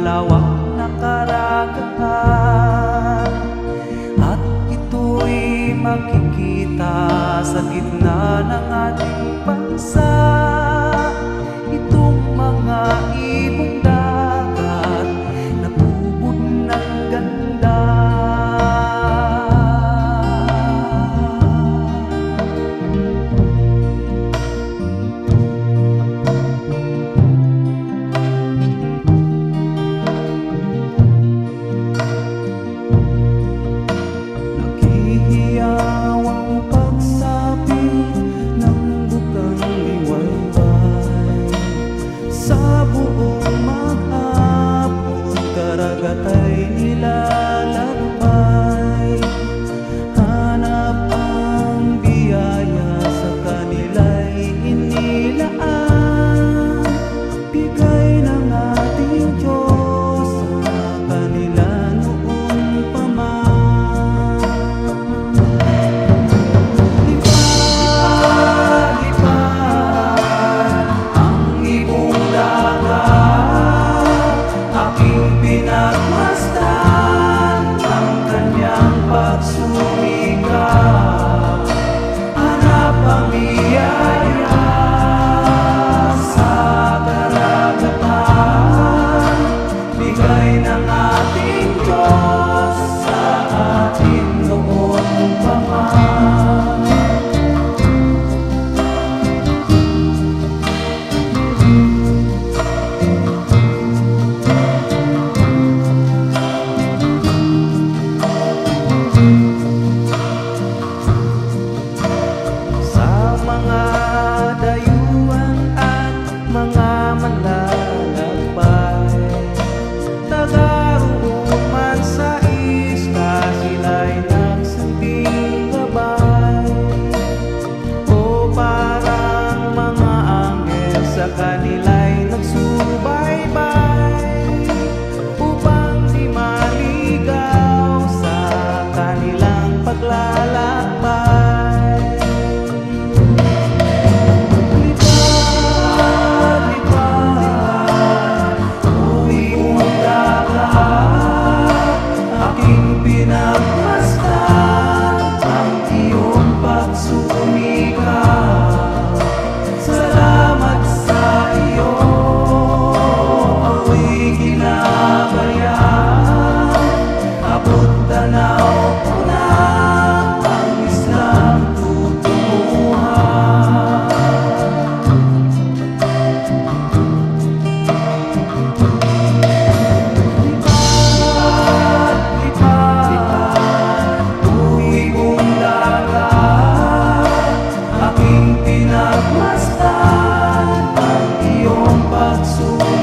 malawak na karagatan, at ito'y makikita sa gitna ng ating bansa. Itong mga ibong dagat nabubud ng ganda. Nakihiyaw ang pagsabi ng bukang liwayway. Sa buong maghapon karagatay nilalakbay. Hanap ang biyaya sa kanila'y inilaan. Bigay ng ating Diyos sa kanila noon pa man. Lipad ang ibong dagat, aking pinagmasdan ang kanyang pagsumikap. Hanap ang biyaya sa karagatan. Bigay ng ating Diyos sa atin noon pa man. Sa mga dayuhan at mga manlalakbay, tagaroon man sa isla, sila'y nagsilbing gabay. O parang mga anghel, sa kanila'y nagsubaybay, upang di maligaw sa kanilang paglalakbay. Lipad, lipad, o ibong dagat, aking pinagmasdan ang iyong pagsumikap. Salamat sa iyo, ako'y ginabayan. Abot tanaw ko na ang islang tutunguhan. Lipad, lipad, o ibong dagat, aking pinagmasdan ang iyong pagsumikap.